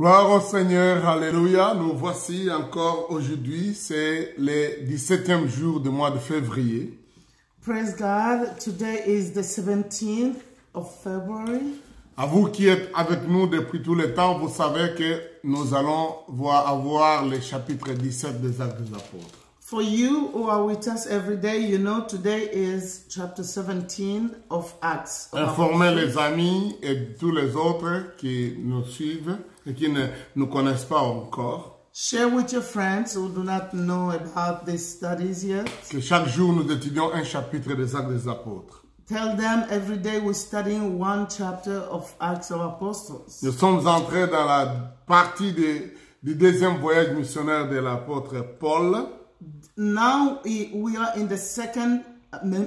Gloire au Seigneur, alléluia. Nous voici encore aujourd'hui, c'est le 17e jour du mois de février. Praise God. Today is the 17th of February. À vous qui êtes avec nous depuis tout le temps, vous savez que nous allons avoir le chapitre 17 des Actes des Apôtres. For you who are with us every day, you know today is chapter 17 of Acts. Informez les amis et tous les autres qui nous suivent et qui ne nous connaissent pas encore. Share with your friends who do not know about these studies yet. Que chaque jour nous étudions un chapitre des Actes des Apôtres. Tell them every day we're studying one chapter of Acts of Apostles. Nous sommes entrés dans la partie du deuxième voyage missionnaire de l'apôtre Paul. Now we are in the second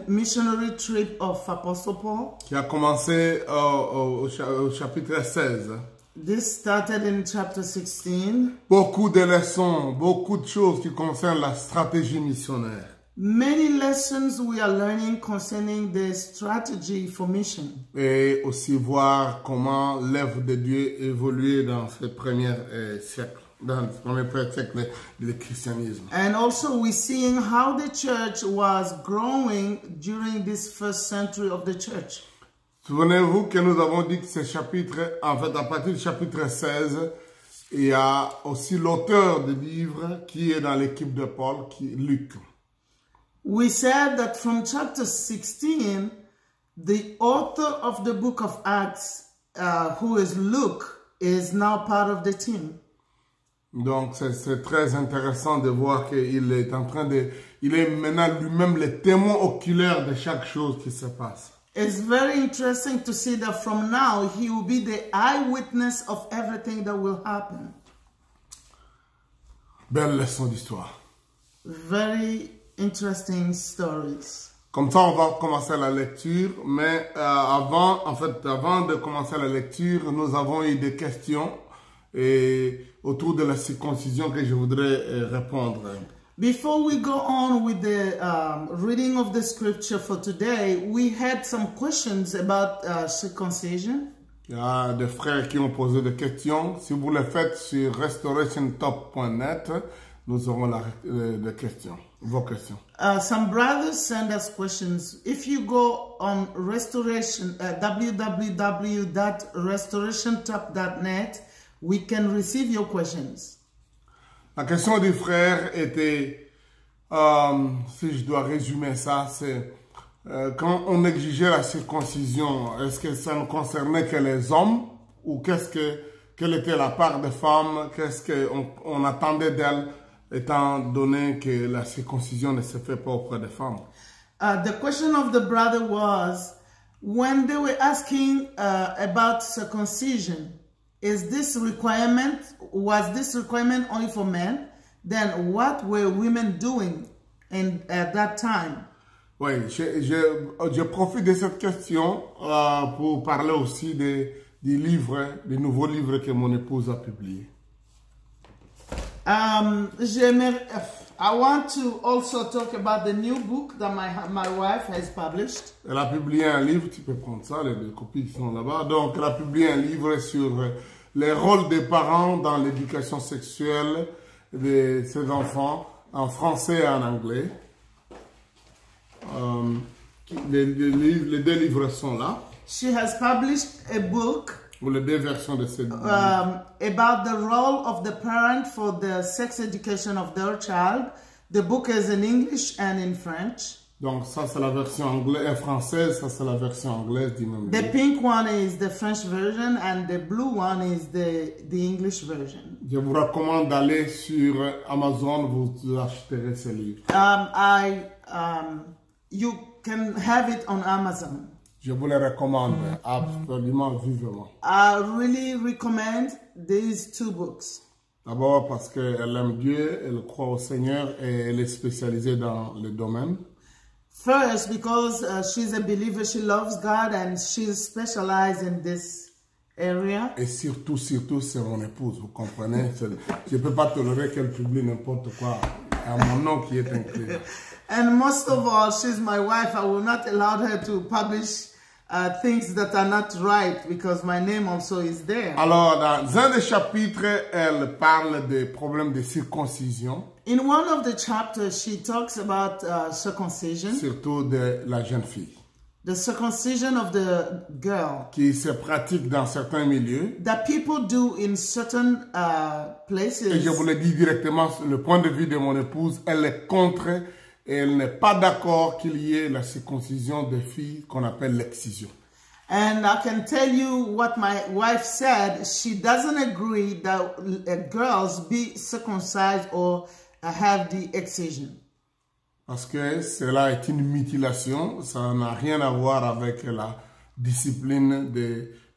missionary trip of Apostle Paul. Qui a commencé au chapitre 16. This started in chapter 16. Beaucoup de leçons, beaucoup de choses qui concernent la stratégie missionnaire. Many lessons we are learning concerning the strategy for mission. Et aussi voir comment l'œuvre de Dieu évoluait dans ce premier siècle, dans le premier siècle du christianisme. And also we're seeing how the church was growing during this first century of the church. Souvenez-vous que nous avons dit que ce chapitre, en fait, à partir du chapitre 16, il y a aussi l'auteur du livre qui est dans l'équipe de Paul, qui est Luc. We said that from chapter 16, the author of the book of Acts, who is Luke, is now part of the team. Donc, c'est très intéressant de voir qu'il est en train de... Il est maintenant lui-même le témoin oculaire de chaque chose qui se passe. It's very interesting to see that from now, he will be the eyewitness of everything that will happen. Belle leçon d'histoire. Very interesting stories. Comme ça, on va commencer la lecture, mais avant de commencer la lecture, nous avons eu des questions autour de la circoncision que je voudrais répondre. Before we go on with the reading of the scripture for today, we had some questions about circumcision. Il y a des frères qui ont posé des questions. Si vous le faites sur restorationtop.net, nous aurons des questions, vos questions. Some brothers send us questions. If you go on www.restorationtop.net, we can receive your questions. La question du frère était, si je dois résumer ça, c'est quand on exigeait la circoncision, est-ce que ça ne concernait que les hommes ou quelle était la part des femmes, qu'est-ce qu'on attendait d'elles étant donné que la circoncision ne se fait pas auprès des femmes? The question of the brother was, when they were asking about circumcision, was this requirement only for men? Then what were women doing at that time? Oui, je profite de cette question pour parler aussi des nouveaux livres que mon épouse a publiés. I want to also talk about the new book that my wife has published. Elle a publié un livre, tu peux prendre ça, les copies qui sont là-bas. Donc, elle a publié un livre sur les rôles des parents dans l'éducation sexuelle de ses enfants, en français et en anglais. Les deux livres sont là. She has published a book ou les deux versions de cette about the role of the parent for the sex education of their child. The book is in English and in French. Donc ça c'est la version anglaise, française, ça c'est la version anglaise du même livre. The pink one is the French version and the blue one is the English version. Je vous recommande d'aller sur Amazon, vous acheterez ce livre. You can have it on Amazon. Je vous le recommande absolument vivement. I really recommend these two books. D'abord parce qu'elle aime Dieu, elle croit au Seigneur et elle est spécialisée dans le domaine. First, because she's a believer, she loves God and she's specialized in this area. Et surtout, c'est mon épouse, vous comprenez? Je ne peux pas tolérer qu'elle publie n'importe quoi à mon nom qui est inclus. And most of all, she's my wife. I will not allow her to publish things that are not right because my name also is there. Alors, dans un des chapitres, elle parle des problèmes de circoncision, In one of the chapters, she talks about circumcision, surtout de la jeune fille, the circumcision of the girl qui se pratique dans certains milieux. that people do in certain Et je vous places. le dis directement, le point de vue de mon épouse, elle est contre et elle n'est pas d'accord qu'il y ait la circoncision des filles qu'on appelle l'excision. And I can tell you what my wife said. She doesn't agree that girls be circumcised or have the excision. Parce que cela est une mutilation, ça n'a rien à voir avec la discipline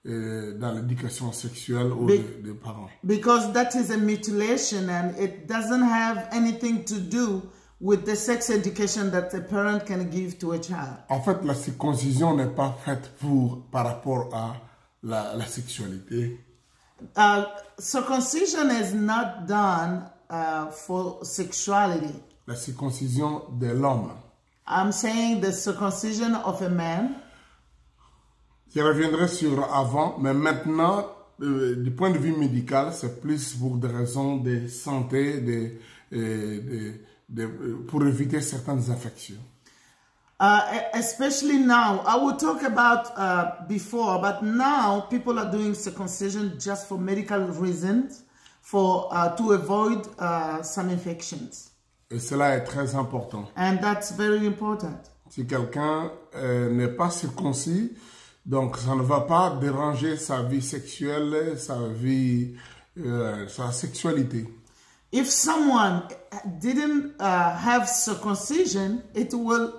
dans l'éducation sexuelle ou des parents. Because that is a mutilation and it doesn't have anything to do with the sex education that a parent can give to a child. En fait, la circoncision n'est pas faite par rapport à la sexualité. Circumcision is not done for sexuality. La circoncision de l'homme. I'm saying the circumcision of a man. Je reviendrai sur avant, mais maintenant, du point de vue médical, c'est plus pour des raisons de santé, pour éviter certaines infections. Especially now, I will talk about before, but now people are doing circumcision just for medical reasons, to avoid some infections. Et cela est très important. And that's very important. Si quelqu'un n'est pas circoncis, donc ça ne va pas déranger sa vie sexuelle, sa sexualité. If someone didn't have circumcision, it will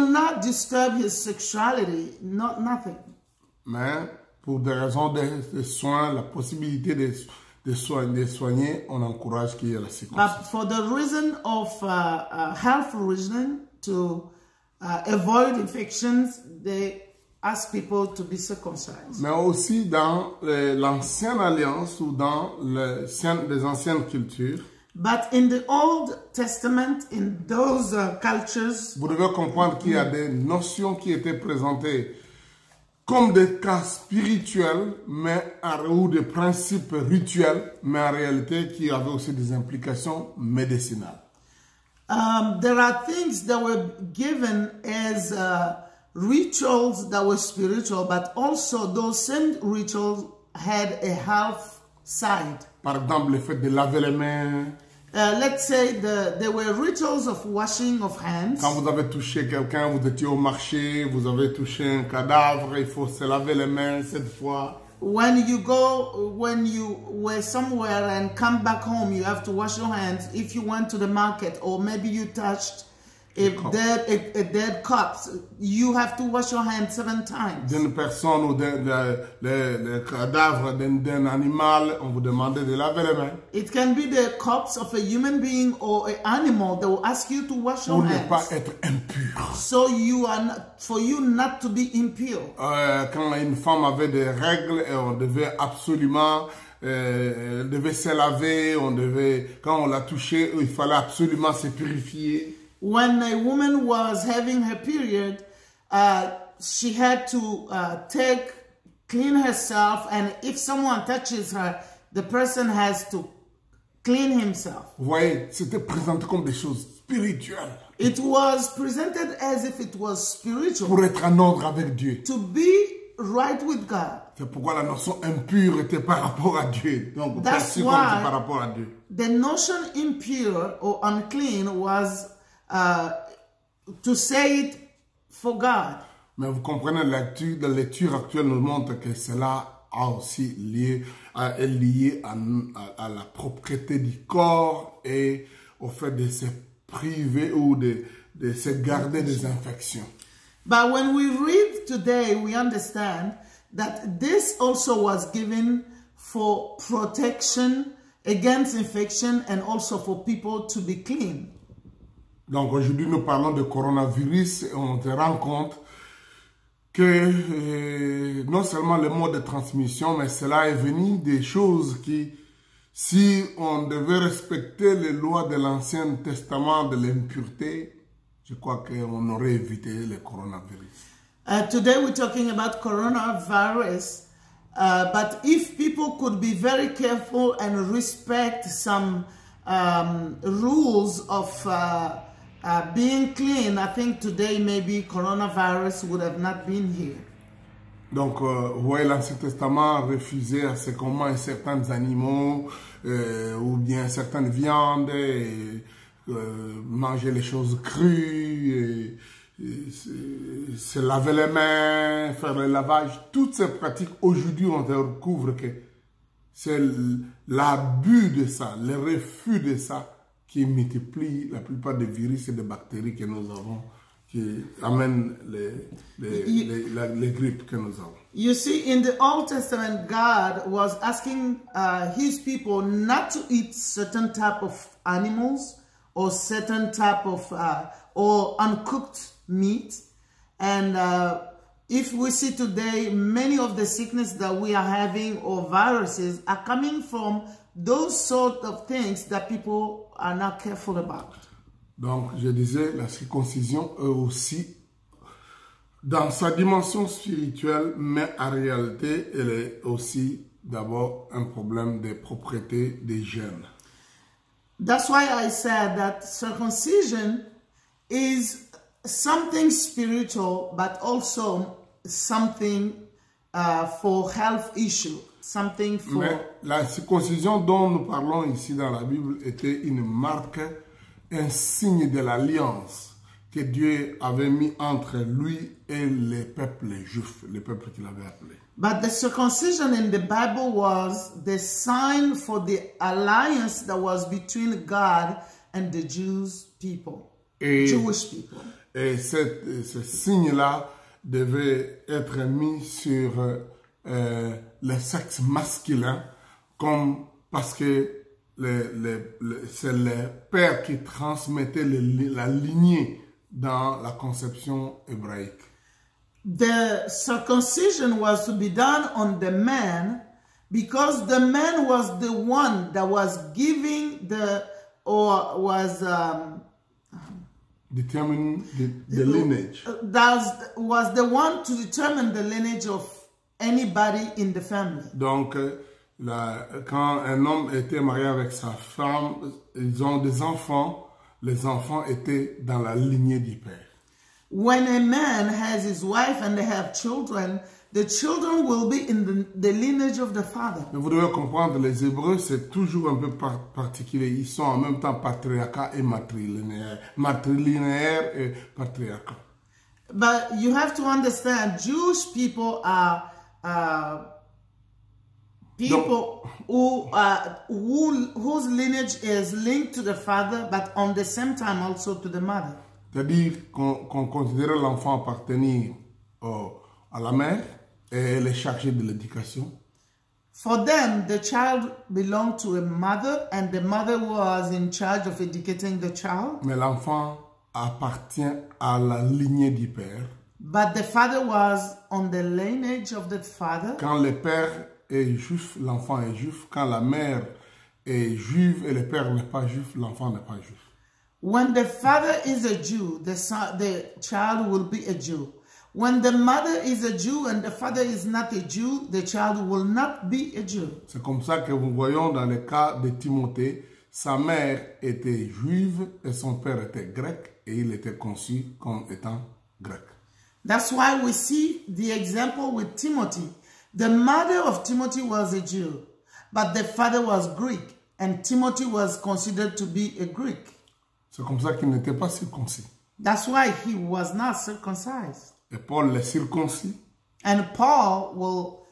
not disturb his sexuality, nothing. Mais pour des raisons de soins, la possibilité de soigner, on encourage qu'il y ait la circoncision. But for the reason of health reason, to avoid infections, they ask people to be circumcised. Mais aussi dans l'ancienne alliance ou dans les anciennes cultures, But in the Old Testament, in those cultures, vous devez comprendre qu'il y a des notions qui étaient présentées comme des cas spirituels, ou des principes rituels, mais en réalité qui avaient aussi des implications médicinales. there are things that were given as rituals that were spiritual, but also those same rituals had a health side. Par exemple, le fait de laver les mains. Let's say there were rituals of washing of hands. Quand vous avez touché quelqu'un, vous étiez au marché, vous avez touché un cadavre, il faut se laver les mains 7 fois. When you were somewhere and come back home, you have to wash your hands. If you went to the market or maybe you touched a dead corpse, you have to wash your hands 7 times. D'une personne ou le cadavre d'un animal, on vous demandait de laver les mains. It can be the corpse of a human being or an animal. They will ask you to wash your Pour ne hands. pas être impur. So for you not to be impure. Quand une femme avait des règles, et on devait absolument devait se laver, quand on la touchait, il fallait absolument se purifier. When a woman was having her period, she had to clean herself, and if someone touches her, the person has to clean himself. Vous voyez, c'était présenté comme des choses spirituelles. It was presented as if it was spiritual. Pour être en ordre avec Dieu. To be right with God. C'est pourquoi la notion impure était par rapport à Dieu. Donc, That's comme why par rapport à Dieu. The notion impure or unclean was to say it for God. Mais vous comprenez, la lecture actuelle nous montre que cela a aussi est lié à la propreté du corps et au fait de se priver ou de se garder des infections. But when we read today, we understand that this also was given for protection against infection and also for people to be clean. Donc aujourd'hui, nous parlons de coronavirus et on se rend compte que non seulement le mode de transmission, mais cela est venu des choses qui, si on devait respecter les lois de l'Ancien Testament de l'impureté, je crois qu'on aurait évité le coronavirus. Today we're talking about coronavirus, but if people could be very careful and respect some rules of being clean, I think today maybe coronavirus would have not been here. Donc, vous voyez, l'Ancien Testament refusait à ce qu'on mange certains animaux ou bien certaines viandes, et, manger les choses crues, se laver les mains, faire le lavage. Toutes ces pratiques, aujourd'hui, on découvre que c'est l'abus de ça, le refus de ça qui multiplie la plupart des virus et des bactéries que nous avons, qui amènent les grippes que nous avons. You see, in the Old Testament, God was asking his people not to eat certain type of animals or certain type of or uncooked meat. And if we see today, many of the sickness that we are having or viruses are coming from those sort of things that people are not careful about. Donc, je disais, la circoncision est aussi dans sa dimension spirituelle, mais en réalité, elle est aussi d'abord un problème de propriété des gènes. That's why I said that circumcision is something spiritual, but also something for health issue, something for... Mais la circoncision dont nous parlons ici dans la Bible était une marque, un signe de l'alliance que Dieu avait mis entre lui et les peuples juifs, les peuples qu'il avait appelés. But the circumcision in the Bible was the sign for the alliance that was between God and the Jewish people. Et ce signe-là devait être mis sur le sexe masculin, comme parce que c'est le père qui transmettait la lignée dans la conception hébraïque. The circumcision was to be done on the man because the man was the one that was giving or was determining the lineage. That was the one to determine the lineage of anybody in the family. Donc, quand un homme était marié avec sa femme, ils ont des enfants, les enfants étaient dans la lignée du père. When a man has his wife and they have children, the children will be in the lineage of the father. Mais vous devez comprendre, les Hébreux, c'est toujours un peu particulier. Ils sont en même temps patriarcat et matrilinéaire. Matrilinéaire et patriarcat. But you have to understand, Jewish people are people whose lineage is linked to the father, but on the same time also to the mother. C'est-à-dire qu'on considère l'enfant appartenir à la mère et elle est chargée de l'éducation. For them, the child belonged to a mother and the mother was in charge of educating the child. Mais l'enfant appartient à la lignée du père. But the father was on the lineage of the father. Quand le père est juif, l'enfant est juif. Quand la mère est juive et le père n'est pas juif, l'enfant n'est pas juif. When the father is a Jew, the child will be a Jew. When the mother is a Jew and the father is not a Jew, the child will not be a Jew. C'est comme ça que nous voyons dans le cas de Timothée, sa mère était juive et son père était grec et il était conçu comme étant grec. That's why we see the example with Timothy. The mother of Timothy was a Jew, but the father was Greek, and Timothy was considered to be a Greek. C'est comme ça qu'il n'était pas circoncis. That's why he was not circumcised. Et Paul l'est circoncis. And Paul will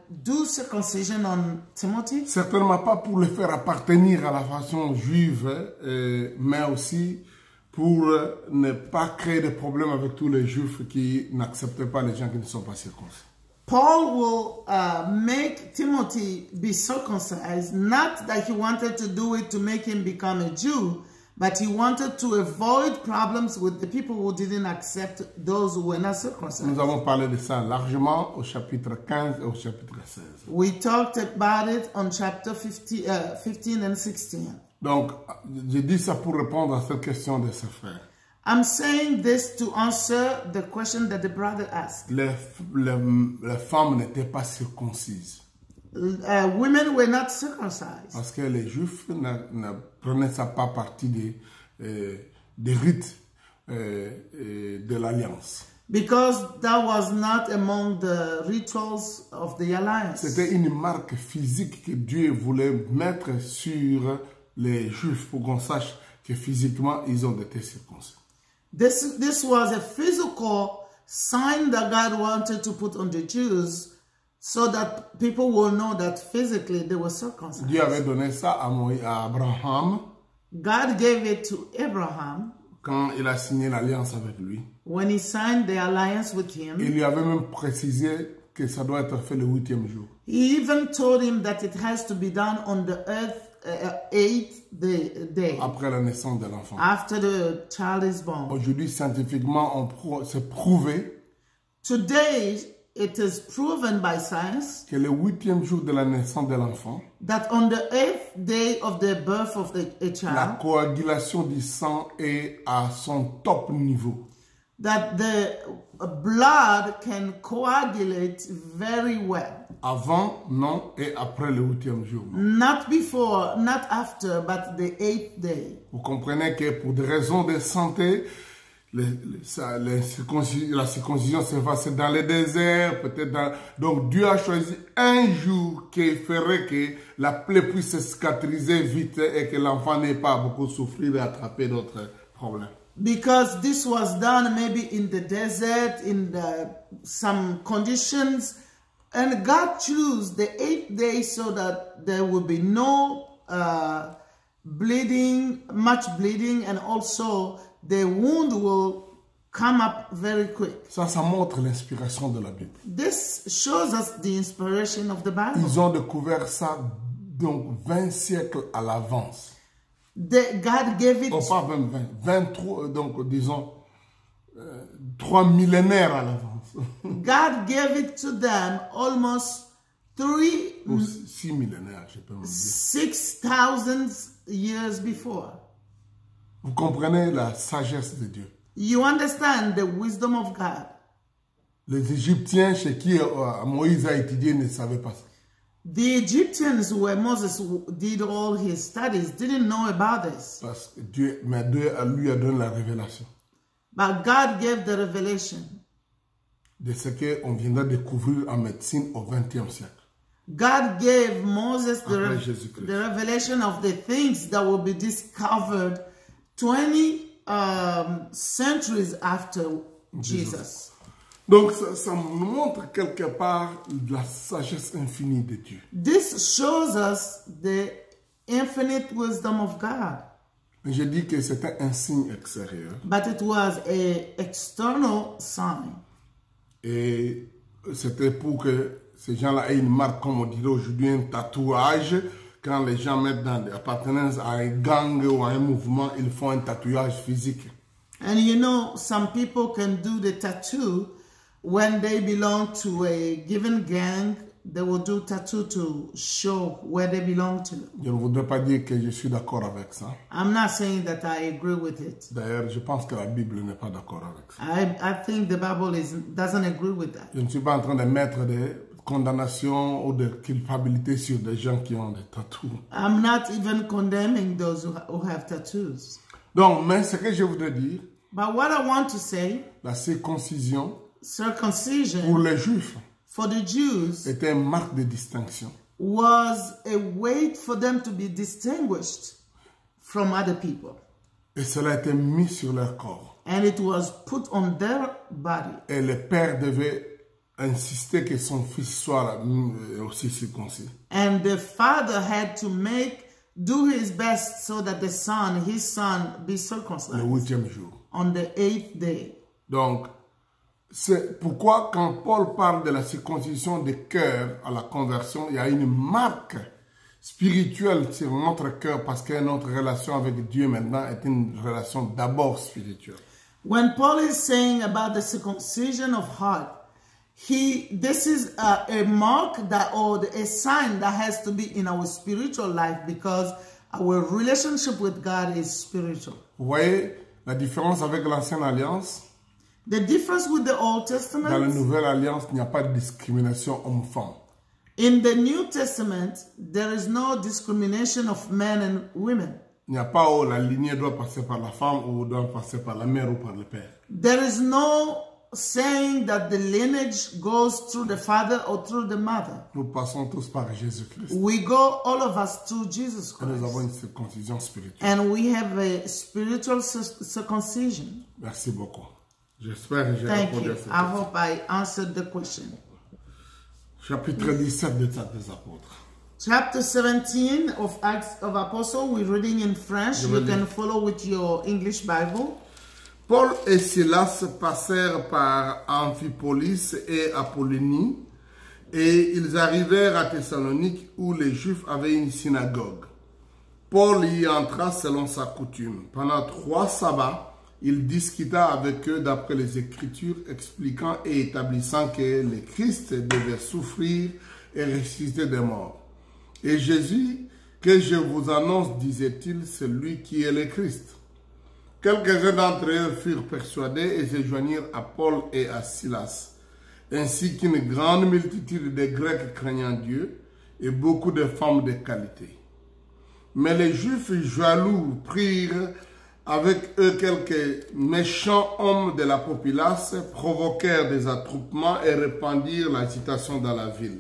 do circumcision on Timothy. Certainement pas pour le faire appartenir à la façon juive, mais aussi pour ne pas créer de problèmes avec tous les juifs qui n'acceptent pas les gens qui ne sont pas circoncis. Paul will make Timothy be circumcised, not that he wanted to do it to make him become a Jew, but he wanted to avoid problems with the people who didn't accept those who were not circumcised. Nous avons parlé de ça largement au chapitre 15 et au chapitre 16. We talked about it on chapter 15 and 16. Donc, je dis ça pour répondre à cette question de ce frère. I'm saying this to answer the question that the brother asked. Les femmes n'étaient pas circoncises. Women were not circumcised. Parce que les Juifs ne prenaient ça pas partie des rites de l'Alliance. Because that was not among the rituals of the alliance. C'était une marque physique que Dieu voulait mettre sur les Juifs pour qu'on sache que physiquement ils ont été circoncis. This was a physical sign that God wanted to put on the Jews so that people will know that physically they were circumcised. Dieu avait donné ça à Abraham God gave it to Abraham quand il a signé l'alliance avec lui. when he signed the alliance with him. Il lui avait même précisé que ça doit être fait le 8e jour. He even told him that it has to be done on the earth 8th day Après la naissance de l'enfant. after the child is born. Aujourd'hui, scientifiquement, c'est prouvé Today, it is proven by science que le 8e jour de la naissance de l'enfant, that on the 8th day of the birth of a la child, coagulation du sang est à son top niveau. that the blood can coagulate very well. Avant, non, et après le 8e jour. Not before, not after, but the 8th day. Vous comprenez que pour des raisons de santé, la circoncision se fasse dans le désert, donc Dieu a choisi un jour qui ferait que la plaie puisse se cicatriser vite et que l'enfant n'ait pas beaucoup souffrir et attraper d'autres problèmes. Because this was done maybe in the desert, in some conditions, and God chose the 8th day so that there will be no bleeding, much bleeding, and also the wound will come up very quick. Ça montre l'inspiration de la Bible. This shows us the inspiration of the Bible. Ils ont découvert ça donc 20 siècles à l'avance. God gave it. Oh, pas 23, donc disons 3 millénaires à l'avance. God gave it to them almost 6 millénaires, je peux me dire. 6,000 years before. Vous comprenez la sagesse de Dieu. You understand the wisdom of God. Les Égyptiens chez qui Moïse a étudié ne savaient pas ça. The Egyptians, where Moses did all his studies, didn't know about this. Parce que Dieu lui a donné la révélation But God gave the revelation. de ce qu'on viendra découvrir en médecine au XXe siècle. God gave Moses Après Jésus-Christ. the revelation of the things that will be discovered 20 centuries after Jesus. Donc ça nous montre quelque part la sagesse infinie de Dieu. This shows us the infinite wisdom of God. Je dis que c'était un signe extérieur. But it was an external sign. Et c'était pour que ces gens-là aient une marque, comme on dirait aujourd'hui, un tatouage. Quand les gens mettent dans l'appartenance à un gang ou à un mouvement, ils font un tatouage physique. And you know, some people can do the tattoo when they belong to a given gang. They will do tattoo to show where they belong to. Je ne voudrais pas dire que je suis d'accord avec ça. I'm not saying that I agree with it. D'ailleurs, je pense que la Bible n'est pas d'accord avec ça. I think the Bible doesn't agree with that. Je ne suis pas en train de mettre des condamnations ou de culpabilité sur des gens qui ont des tatous. I'm not even condemning those who have tattoos. Donc, mais ce que je voudrais dire, But what I want to say, la circoncision pour circumcision les Juifs for the Jews était une marque de distinction. was a way for them to be distinguished from other people. Et cela a été mis sur leur corps. And it was put on their body. Et le père devait insister que son fils soit aussi circoncis. And the father had to do his best so that his son, be Le circumcised 8e jour. on the 8th day. Donc, c'est pourquoi quand Paul parle de la circoncision des cœurs à la conversion, il y a une marque spirituelle sur notre cœur parce que notre relation avec Dieu maintenant est une relation d'abord spirituelle. When Paul is saying about the circumcision of heart, this is a mark or a sign that has to be in our spiritual life because our relationship with God is spiritual. Vous voyez, La différence avec l'ancienne alliance, The difference with the Old dans la Testament, nouvelle alliance, il n'y a pas de discrimination homme-femme. in the New Testament, there is no discrimination of men and women. Il n'y a pas où la lignée doit passer par la femme ou doit passer par la mère ou par le père. There is no saying that the lineage goes through the father or through the mother. Nous passons tous par Jésus-Christ. We go, all of us, through Jesus Et nous avons Christ. une circoncision spirituelle. And we have a spiritual circumcision. Merci beaucoup. J'espère que j'ai Thank répondu you. à cette I question. hope I answered the question. Chapitre 17 des Actes des Apôtres. Chapter 17 of Acts of Apostles, we're reading in French. Je You vais can lire. follow with your English Bible. Paul et Silas passèrent par Amphipolis et Apollonie, et ils arrivèrent à Thessalonique où les Juifs avaient une synagogue. Paul y entra selon sa coutume. Pendant 3 sabbats, il discuta avec eux d'après les Écritures, expliquant et établissant que le Christ devait souffrir et ressusciter des morts. Et Jésus, que je vous annonce, disait-il, c'est lui qui est le Christ. Quelques-uns d'entre eux furent persuadés et se joignirent à Paul et à Silas, ainsi qu'une grande multitude de Grecs craignant Dieu et beaucoup de femmes de qualité. Mais les Juifs jaloux prirent avec eux quelques méchants hommes de la populace, provoquèrent des attroupements et répandirent l'agitation dans la ville.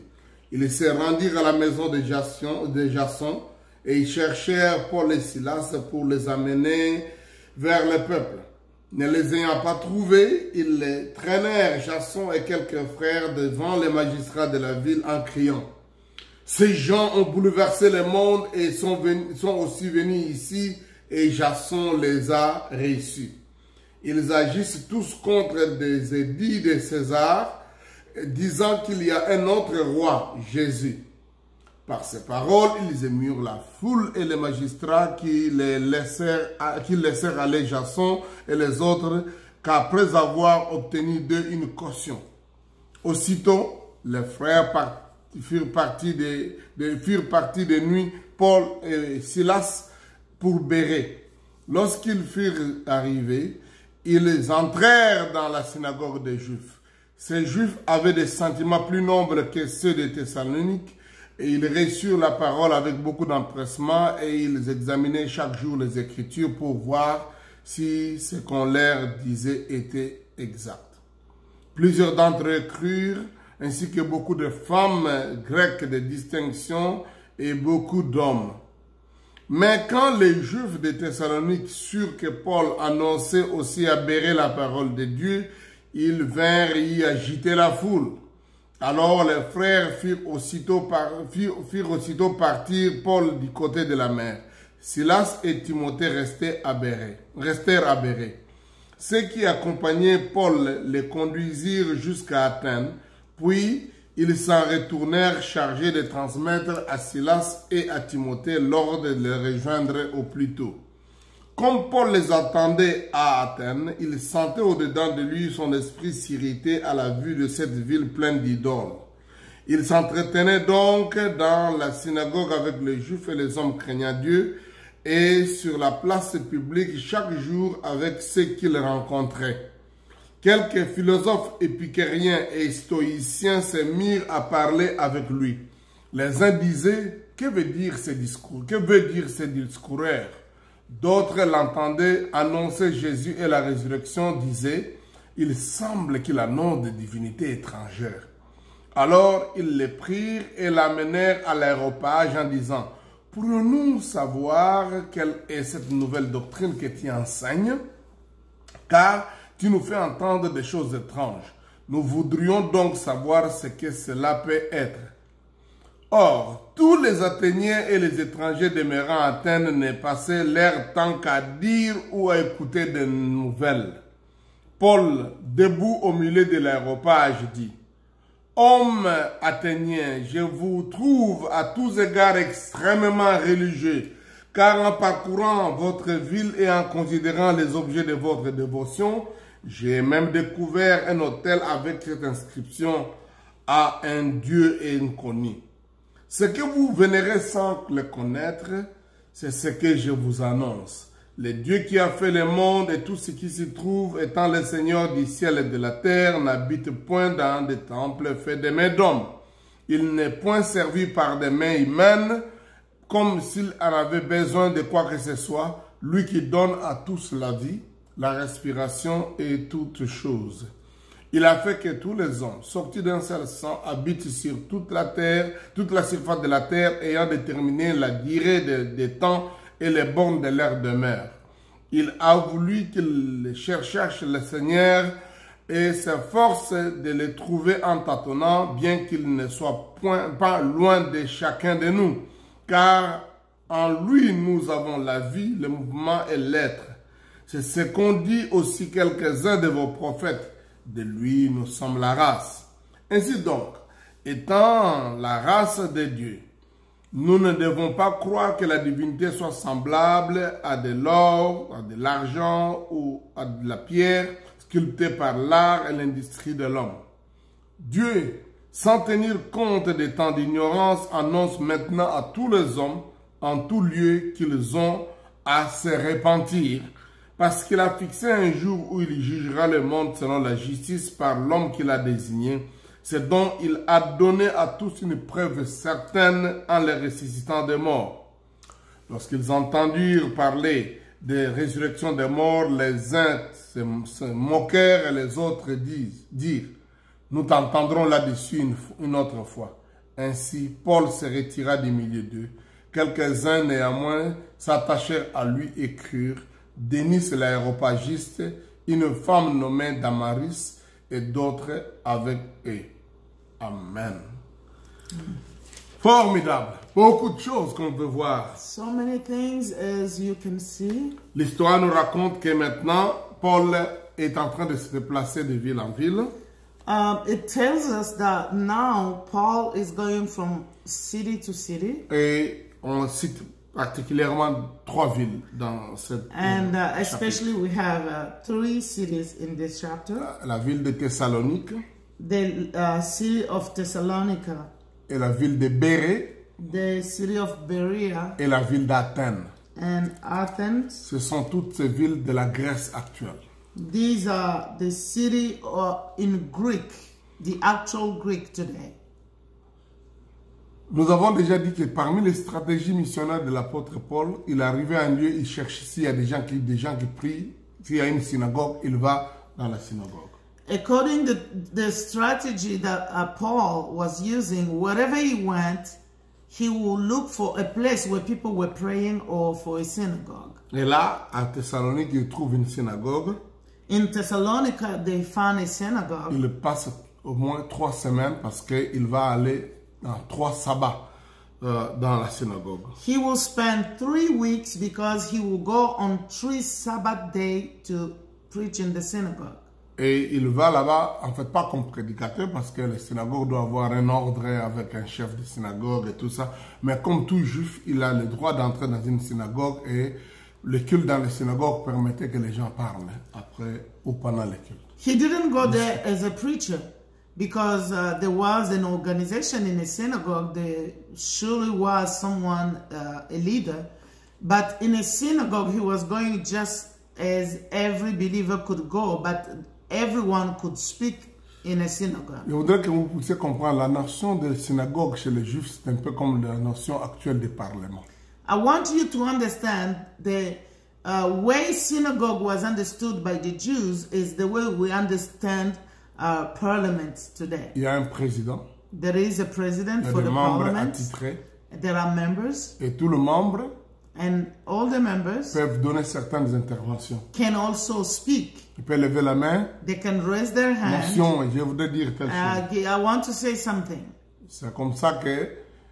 Ils se rendirent à la maison de Jason et ils cherchèrent Paul et Silas pour les amener vers le peuple. Ne les ayant pas trouvés, ils les traînèrent, Jason et quelques frères, devant les magistrats de la ville en criant: ces gens ont bouleversé le monde et sont aussi venus ici, et Jason les a reçus. Ils agissent tous contre des édits de César, disant qu'il y a un autre roi, Jésus. Par ces paroles, ils émurent la foule et les magistrats qui laissèrent aller Jason et les autres, qu'après avoir obtenu d'eux une caution. Aussitôt, les frères furent partis de nuit, Paul et Silas, pour Bérée. Lorsqu'ils furent arrivés, ils entrèrent dans la synagogue des Juifs. Ces Juifs avaient des sentiments plus nombreux que ceux de Thessalonique, et ils reçurent la parole avec beaucoup d'empressement, et ils examinaient chaque jour les Écritures pour voir si ce qu'on leur disait était exact. Plusieurs d'entre eux crurent, ainsi que beaucoup de femmes grecques de distinction et beaucoup d'hommes. Mais quand les Juifs de Thessalonique surent que Paul annonçait aussi à Bérée la parole de Dieu, ils vinrent y agiter la foule. Alors les frères firent aussitôt partir Paul du côté de la mer. Silas et Timothée restèrent à Bérée. Ceux qui accompagnaient Paul les conduisirent jusqu'à Athènes, puis ils s'en retournèrent chargés de transmettre à Silas et à Timothée l'ordre de les rejoindre au plus tôt. Comme Paul les attendait à Athènes, il sentait au-dedans de lui son esprit s'irriter à la vue de cette ville pleine d'idoles. Il s'entretenait donc dans la synagogue avec les Juifs et les hommes craignant Dieu, et sur la place publique chaque jour avec ceux qu'il rencontrait. Quelques philosophes épicuriens et stoïciens se mirent à parler avec lui. Les uns disaient: que veut dire ce discours? Que veut dire ce discoureur? D'autres l'entendaient annoncer Jésus et la résurrection, disaient: il semble qu'il annonce des divinités étrangères. Alors ils le prirent et l'amenèrent à l'aréopage en disant: pourrions-nous savoir quelle est cette nouvelle doctrine que tu enseignes? Car tu nous fais entendre des choses étranges. Nous voudrions donc savoir ce que cela peut être. Or, tous les Athéniens et les étrangers demeurant à Athènes ne passaient leur temps qu'à dire ou à écouter des nouvelles. Paul, debout au milieu de l'aréopage, dit: hommes athéniens, je vous trouve à tous égards extrêmement religieux, car en parcourant votre ville et en considérant les objets de votre dévotion, j'ai même découvert un autel avec cette inscription: à un Dieu inconnu. Ce que vous vénérez sans le connaître, c'est ce que je vous annonce. Le Dieu qui a fait le monde et tout ce qui s'y trouve, étant le Seigneur du ciel et de la terre, n'habite point dans des temples faits de mains d'hommes. Il n'est point servi par des mains humaines, comme s'il en avait besoin de quoi que ce soit, lui qui donne à tous la vie, la respiration et toutes choses. Il a fait que tous les hommes, sortis d'un seul sang, habitent sur toute la terre, toute la surface de la terre, ayant déterminé la durée des temps et les bornes de leur demeure. Il a voulu qu'ils cherchent le Seigneur et s'efforce de le trouver en tâtonnant, bien qu'il ne soit pas loin de chacun de nous. Car en lui nous avons la vie, le mouvement et l'être. C'est ce qu'ont dit aussi quelques-uns de vos prophètes. De lui nous sommes la race. Ainsi donc, étant la race de Dieu, nous ne devons pas croire que la divinité soit semblable à de l'or, à de l'argent ou à de la pierre sculptée par l'art et l'industrie de l'homme. Dieu, sans tenir compte des temps d'ignorance, annonce maintenant à tous les hommes, en tout lieu, qu'ils ont à se repentir, parce qu'il a fixé un jour où il jugera le monde selon la justice par l'homme qu'il a désigné, c'est dont il a donné à tous une preuve certaine en les ressuscitant des morts. Lorsqu'ils entendirent parler de résurrection des morts, les uns se moquèrent et les autres dirent, nous t'entendrons là-dessus une autre fois. Ainsi, Paul se retira du milieu d'eux. Quelques-uns néanmoins s'attachèrent à lui et crurent, Denis l'aéropagiste, une femme nommée Damaris et d'autres avec eux. Amen. Formidable. Beaucoup de choses qu'on peut voir. So many things as you can see. L'histoire nous raconte que maintenant, Paul est en train de se déplacer de ville en ville. It tells us that now Paul is going from city to city. Et on cite particulièrement 3 villes dans cette And especially we have 3 cities in this chapter. La ville de Thessalonique. The city of Thessalonica. Et la ville de Bérée. The city of Berea. Et la ville d'Athènes. And Athens. Ce sont toutes ces villes de la Grèce actuelle. These are the city in Greek, the actual Greek today. Nous avons déjà dit que parmi les stratégies missionnaires de l'apôtre Paul, il arrivait à un lieu, il cherche s'il y a des gens qui prient, s'il y a une synagogue, il va dans la synagogue. According to the strategy that Paul was using, wherever he went, he will look for a place where people were praying or for a synagogue. Et là, à Thessalonique, il trouve une synagogue. In Thessalonica, they found a synagogue. Il passe au moins 3 semaines parce qu'il va aller dans 3 sabbats dans la synagogue. He will spend 3 weeks because he will go on 3 Sabbath days to preach in the synagogue. Et il va là-bas, en fait, pas comme prédicateur, parce que la synagogue doit avoir un ordre avec un chef de synagogue et tout ça. Mais comme tout juif, il a le droit d'entrer dans une synagogue et le culte dans les synagogues permettait que les gens parlent après ou pendant le culte. He didn't go there as a preacher because there was an organization in a synagogue. There surely was someone, a leader. But in a synagogue, he was going just as every believer could go, but everyone could speak in a synagogue. Je voudrais que vous puissiez comprendre, la notion de synagogue chez les juifs, c'est un peu comme la notion actuelle de parlement. I want you to understand the way synagogue was understood by the Jews is the way we understand parliament today. Il y a un président. There is a president Il y a for des the membres parliament. attitrés. There are members. Et tous les membres And all the members peuvent donner certaines interventions. can also speak. Ils peuvent lever la main. They can raise their hand. Motion, je voudrais dire telle chose. I want to say something. C'est comme ça que,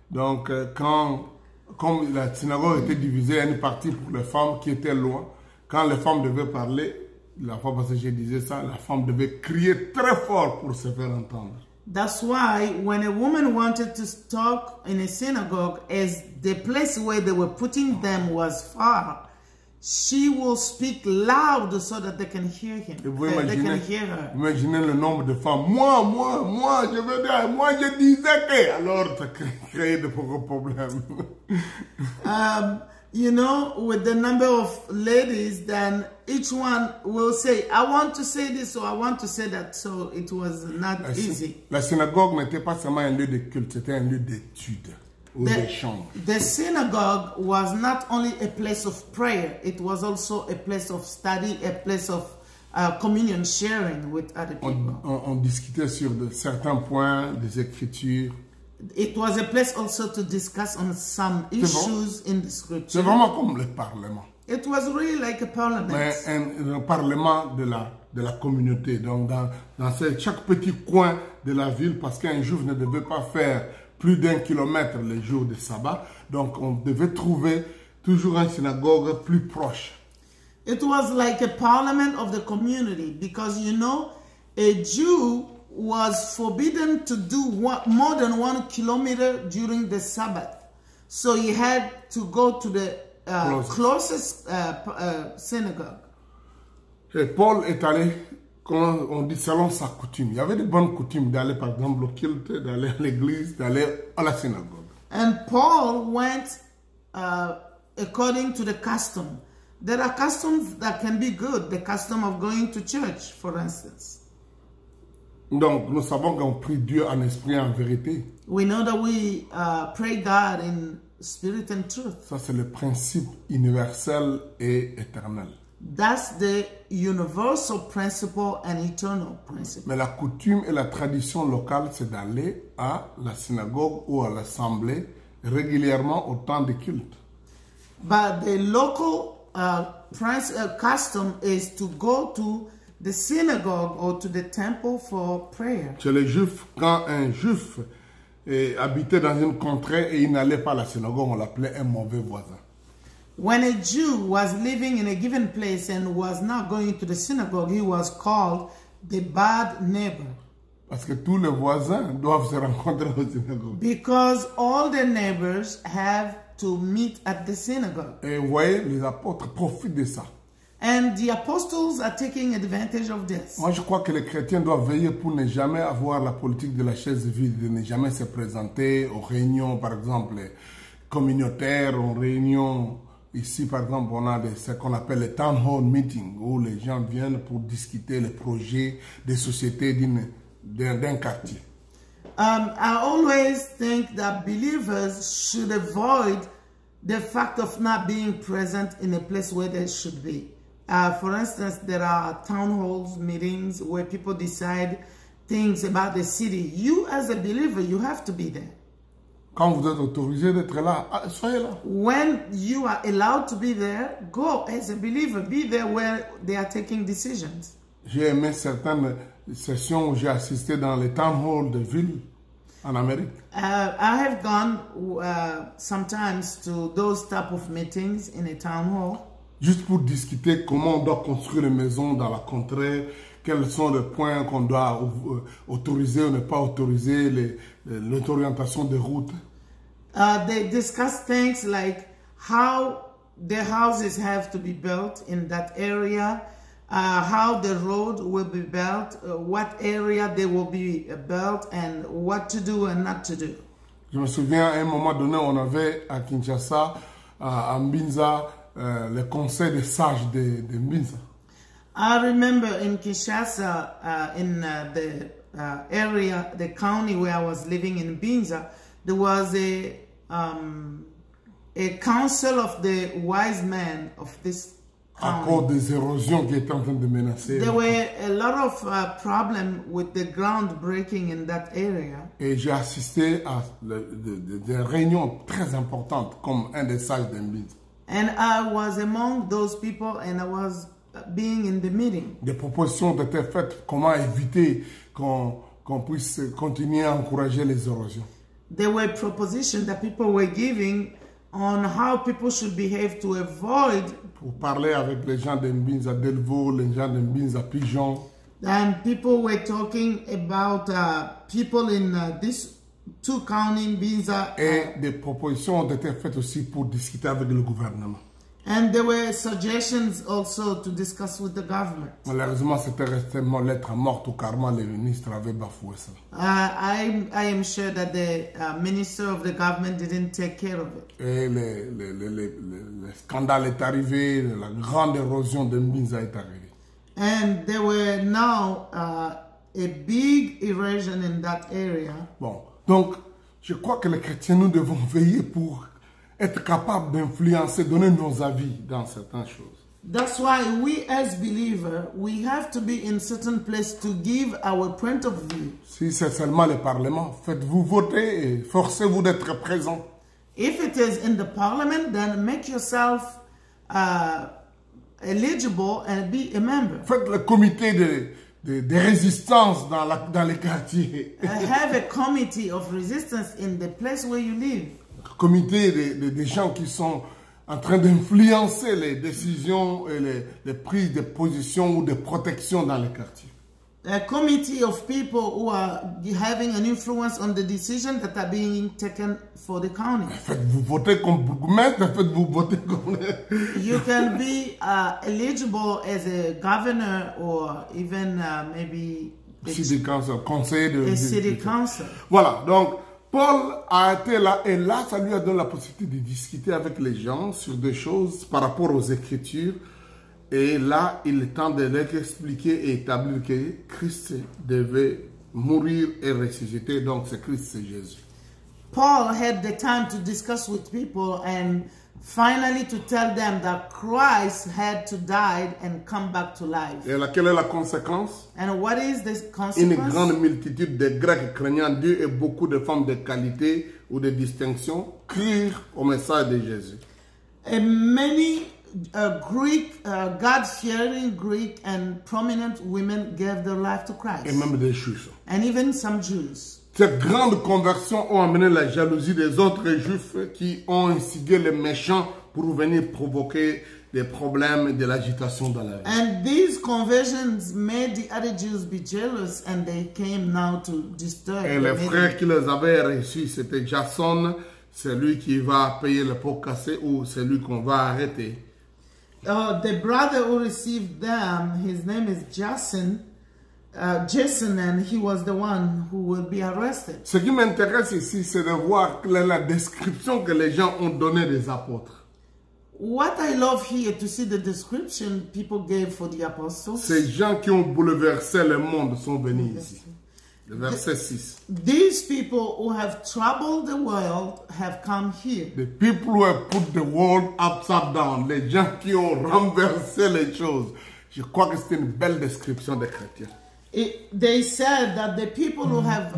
donc, comme la synagogue était divisée, il y a une partie pour les femmes qui étaient loin. Quand les femmes devaient parler, la fois passée je disais ça, la femme devait crier très fort pour se faire entendre. That's why when a woman wanted to talk in a synagogue, as the place where they were putting them was far, she will speak loud so that they can hear him. Et vous They imaginez, can hear her. imaginez le nombre de femmes. Moi, je veux dire, moi je disais que. Alors, ça crée de gros problèmes. you know, with the number of ladies, then each one will say, I want to say this or I want to say that. So it was not easy. La synagogue n'était pas seulement un lieu de culte, c'était un lieu d'étude ou d'échange. The synagogue was not only a place of prayer, it was also a place of study, a place of communion sharing with other people. On discutait sur certains points des Écritures. It was a place also to discuss on some issues in the C'est scripture. vraiment comme le Parlement. It was really like a parliament. Mais un Parlement de la communauté. Donc chaque petit coin de la ville, parce qu'un juif ne devait pas faire plus d'1 kilomètre les jours de sabbat. Donc on devait trouver toujours une synagogue plus proche. It was like a parliament of the community because, you know, a Jew was forbidden to do more than 1 kilometer during the Sabbath. So he had to go to the closest synagogue. Et Paul est allé, quand on dit selon sa coutume. Il y avait de bonnes coutumes d'aller par exemple au culte, d'aller à l'église, d'aller à la synagogue. And Paul went according to the custom. There are customs that can be good. The custom of going to church, for instance. Donc, nous savons qu'on prie Dieu en esprit et en vérité. We know that we pray God in spirit and truth. Ça, c'est le principe universel et éternel. That's the universal principle and eternal principle. Mais la coutume et la tradition locale, c'est d'aller à la synagogue ou à l'assemblée régulièrement au temps de culte. But the local custom is to go to the synagogue or to the temple for prayer. Chez les Juifs, quand un Juif habitait dans une contrée et il n'allait pas à la synagogue, on l'appelait un mauvais voisin. When a Jew was living in a given place and was not going to the synagogue, he was called the bad neighbor. Parce que tous les voisins doivent se rencontrer aux synagogues. Because all the neighbors have to meet at the synagogue. Et vous voyez, les apôtres profitent de ça. And the apostles are taking advantage of this. Moi, je crois que les chrétiens doivent veiller pour ne jamais avoir la politique de la chaise vide, de ne jamais se présenter aux réunions, par exemple, communautaires, aux réunions. Ici, par exemple, on a ce qu'on appelle les town hall meetings, où les gens viennent pour discuter les projets des sociétés d'un quartier. I always think that believers should avoid the fact of not being present in a place where they should be. For instance, there are town halls meetings where people decide things about the city. You, as a believer, you have to be there. Quand vous êtes autorisé d'être là, soyez là. When you are allowed to be there, go as a believer. Be there where they are taking decisions. J'ai aimé certaines sessions où j'ai assisté dans les town halls de villes en Amérique. I have gone sometimes to those type of meetings in a town hall. Juste pour discuter comment on doit construire une maison dans la contrée, quels sont les points qu'on doit autoriser ou ne pas autoriser, l'orientation des routes. They discuss things like how the houses have to be built in that area, how the road will be built, what area they will be built, and what to do and not to do. Je me souviens, à un moment donné, on avait à Kinshasa, à Mbinza, le conseil des sages de Mbinza. I remember in Kinshasa, in the area, the county where I was living in Mbinza, there was a council of the wise men of this À cause des érosions qui étaient en train de menacer. There were a lot of problems with the ground breaking in that area. Et j'ai assisté à des réunions très importantes comme un des sages de Mbinza. And I was among those people and I was being in the meeting. Des propositions étaient faites comment éviter qu'on puisse continuer à encourager les érosions. There were propositions that people were giving on how people should behave to avoid. Pour parler avec les gens de Mbinza Delvaux, les gens de Mbinza Pigeon. And people were talking about people in this two county Mbinza. Et des propositions ont été faites aussi pour discuter avec le gouvernement. And there were suggestions also to discuss with the government. Malheureusement, c'était resté lettre morte ou carrément les ministres avaient bafoué ça. I am sure that the minister of the government didn't take care of it. Et le scandale est arrivé, la grande érosion de Mbinza est arrivée. And there were now a big erosion in that area. Bon, donc, je crois que les chrétiens, nous devons veiller pour être capables d'influencer, donner nos avis dans certaines choses. That's why we as believers, we have to be in certain place to give our point of view. Si c'est seulement le Parlement, faites-vous voter et forcez-vous d'être présent. If it is in the parliament, then make yourself eligible and be a member. Faites le comité de résistance dans les quartiers. Have a committee of resistance in the place where you live. Comité des gens qui sont en train d'influencer les décisions et les prises de position ou de protection dans les quartiers. A committee of people who are having an influence on the decisions that are being taken for the county. Faites-vous voter comme bourgmestre, faites-vous voter comme... You can be eligible as a governor or even maybe City council, conseiller de... city council. Voilà, donc Paul a été là et là, ça lui a donné la possibilité de discuter avec les gens sur des choses par rapport aux Écritures. Et là, il est temps de leur expliquer et établir que Christ devait mourir et ressusciter. Donc, c'est Christ, c'est Jésus. Paul had the time to discuss with people and finally to tell them that Christ had to die and come back to life. Et là, quelle est la conséquence? And what is the Une consequence? grande multitude de Grecs craignant Dieu et beaucoup de femmes de qualité ou de distinction crurent au message de Jésus. And many Greek, God-fearing Greek and prominent women gave their life to Christ. Et même des Juifs. And even some Jews. Ces grandes conversions ont amené la jalousie des autres Juifs qui ont instigé les méchants pour venir provoquer des problèmes et de l'agitation dans la vie. And these conversions made the other Jews be jealous and they came now to disturb. Et les frères qui les avaient reçus, c'était Jason, c'est lui qui va payer le pot cassé ou c'est lui qu'on va arrêter. The brother who received them, his name is Jason, and he was the one who will be arrested. Ce qui m'intéresse ici, c'est de voir la description que les gens ont donnée des apôtres. What I love here to see the description people gave for the apostles. Ces gens qui ont bouleversé le monde sont venus ici. Le verset 6. These people who have troubled the world have come here. The people who have put the world upside down. Les gens qui ont renversé les choses. Je crois que c'est une belle description des chrétiens. They said that the people who have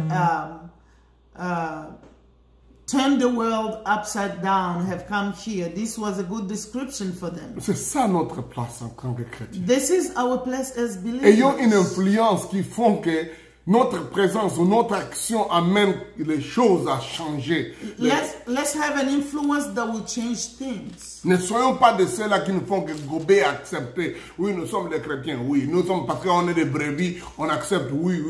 turned the world upside down have come here. This was a good description for them. C'est ça notre place en tant que chrétien. This is our place as believers. Ayons une influence qui font que notre présence ou notre action amène les choses à changer. Let's have an influence that will change things. Ne soyons pas de ceux-là qui ne font que gober et accepter. Oui, nous sommes des chrétiens. Oui, nous sommes parce qu'on est des brebis, on accepte. Oui,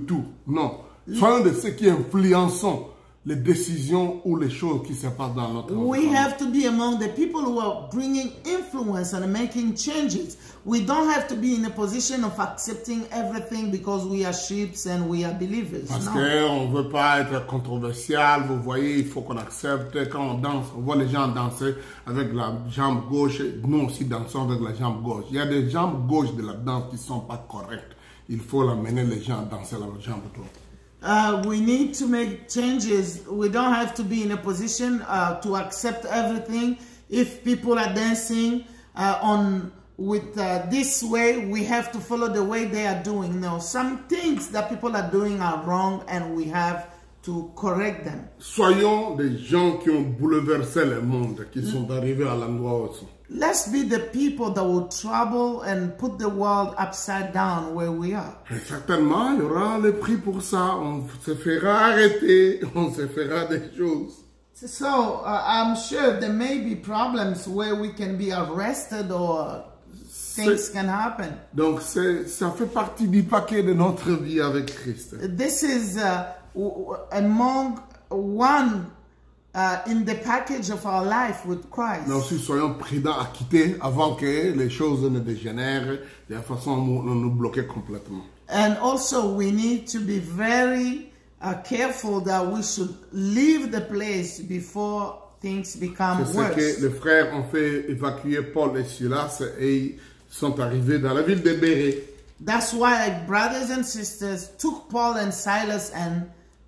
tout. Non. Soyons de ceux qui influençons les décisions ou les choses qui se passent dans notre environnement. We have to be among the people who are bringing influence and making changes. We don't have to be in a position of accepting everything because we are sheep and we are believers. Parce qu'on ne veut pas être controversial. Vous voyez, il faut qu'on accepte. Quand on danse, on voit les gens danser avec la jambe gauche. Nous aussi dansons avec la jambe gauche. Il y a des jambes gauches de la danse qui ne sont pas correctes. Il faut l'amener les gens à danser la jambe droite. We need to make changes. We don't have to be in a position to accept everything. If people are dancing with this way, we have to follow the way they are doing. No, some things that people are doing are wrong and we have to correct them. Soyons des gens qui ont bouleversé le monde, qui sont arrivés à l'endroit où ils sont. Let's be the people that will trouble and put the world upside down where we are. Et certainement, il y aura le prix pour ça. On se fera arrêter, on se fera des choses. So I'm sure there may be problems where we can be arrested or things can happen. Donc ça fait partie du paquet de notre vie avec Christ. This is among one in the package of our life with Christ. Mais aussi, soyons prudents à quitter avant que les choses ne dégénèrent de la façon à nous bloquer complètement. And also, we need to be very careful that we should leave the place before things become C'est ce worse. que les frères ont fait évacuer Paul et Silas et ils sont arrivés dans la ville de Bérée. That's why, like, brothers and sisters took Paul and Silas and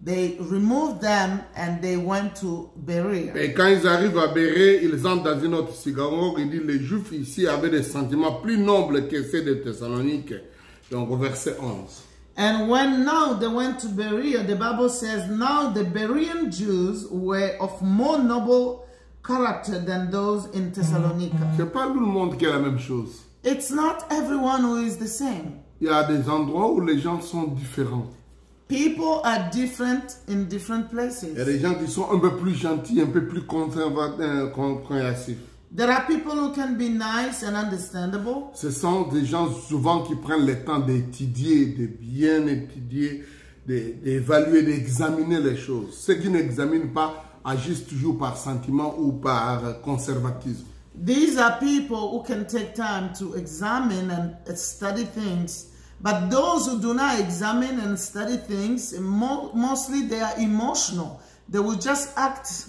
they removed them and they went to Berea. Et quand ils arrivent à Bérée, ils entrent dans une autre synagogue. Ils disent les Juifs ici avaient des sentiments plus nobles que ceux de Thessalonique. Donc au verset 11. And when now they went to Berea, the Bible says, now the Berean Jews were of more noble character than those in Thessalonica. C'est pas tout le monde qui a la même chose. It's not everyone who is the same. Il y a des endroits où les gens sont différents. People are different in different Il y a places. des gens qui sont un peu plus gentils, un peu plus compréhensifs. There are people who can be nice and understandable. Ce sont des gens souvent qui prennent le temps d'étudier, de bien étudier, d'évaluer, d'examiner les choses. Ceux qui n'examinent pas agissent toujours par sentiment ou par conservatisme. These are people who can take time to examine and study things. But those who do not examine and study things, mostly they are emotional. They will just act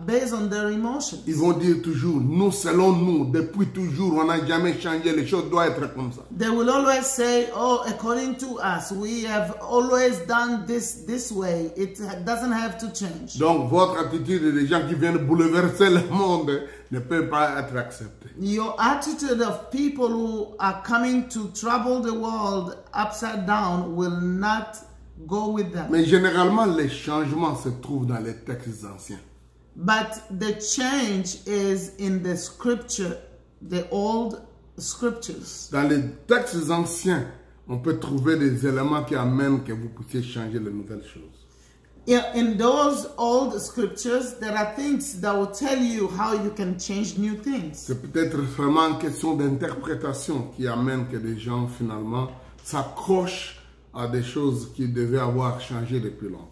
based on their emotions. Ils vont dire toujours, nous, selon nous, depuis toujours, on n'a jamais changé, les choses doivent être comme ça. They will always say, oh, according to us, we have always done this way. It doesn't have to change. Donc, votre attitude des gens qui viennent bouleverser le monde ne peut pas être acceptée. Your attitude of people who are coming to trouble the world upside down will not go with them. Mais généralement, les changements se trouvent dans les textes anciens. But the change is in the scripture, the old scriptures. Dans les textes anciens, on peut trouver des éléments qui amènent que vous puissiez changer les nouvelles choses. In those old scriptures, there are things that will tell you how you can change new things. C'est peut-être vraiment une question d'interprétation qui amène que les gens, finalement, s'accrochent à des choses qui devaient avoir changé depuis longtemps.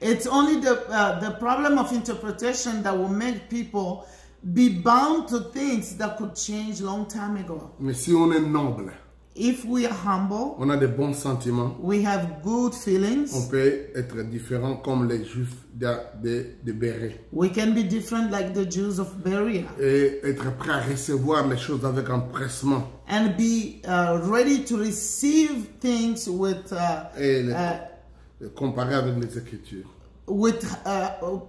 It's only the problem of interpretation that will make people be bound to things that could change long time ago. Mais si on est noble, If we are humble, on a de bons sentiments, we have good on feelings, peut être différent comme les Juifs de Bérée. we can be different like the Jews of Berea Et être prêt à recevoir les choses avec empressement. and be ready to receive things with Et comparer avec les Écritures.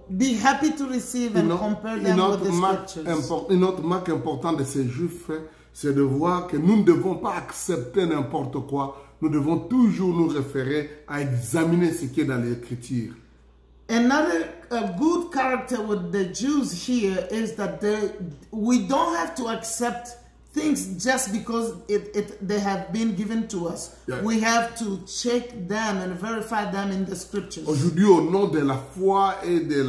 be happy to receive and compare them with the scriptures. Une autre marque importante de ces Juifs, c'est de voir que nous ne devons pas accepter n'importe quoi. Nous devons toujours nous référer à examiner ce qui est dans l'Écriture. Another good character with the Jews here is that we don't have to accept things just because they have been given to us. Yeah. We have to check them and verify them in the scriptures. Aujourd'hui, au nom de la foi et de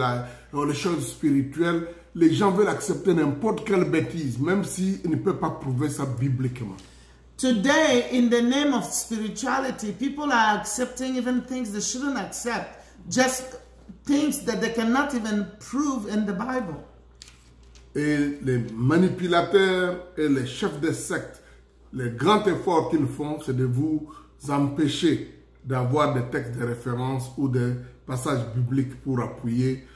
les choses spirituelles, les gens veulent accepter n'importe quelle bêtise, même s'ils ne peuvent pas prouver ça bibliquement. Today, in the name of spirituality, people are accepting even things they shouldn't accept, just things that they cannot even prove in the Bible. Et les manipulateurs et les chefs de secte, le grand effort qu'ils font, c'est de vous empêcher d'avoir des textes de référence ou des passages bibliques pour appuyer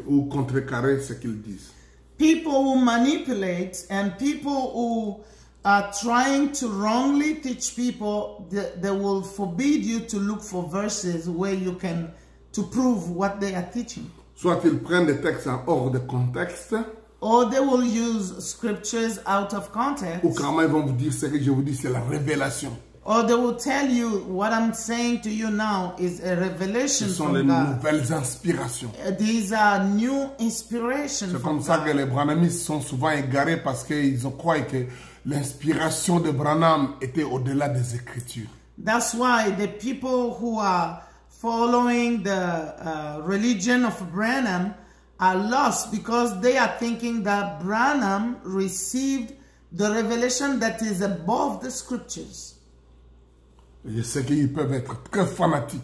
ou contrecarrer ce qu'ils disent. People who manipulate and people who are trying to wrongly teach people, they will forbid you to look for verses where you can to prove what they are teaching. Soit ils prennent des textes en hors de contexte, Or they will use scriptures out of context. ou carrément ils vont vous dire ce que je vous dis, c'est la révélation. Or they will tell you what I'm saying to you now is a revelation Ce sont les from God. nouvelles inspirations. These are new inspirations C'est from comme ça que God. les Branhamistes sont souvent égarés parce qu'ils croient que l'inspiration de Branham était au-delà des Écritures. That's why the people who are following the religion of Branham are lost because they are thinking that Branham received the revelation that is above the scriptures. Je sais qu'ils peuvent être très fanatiques.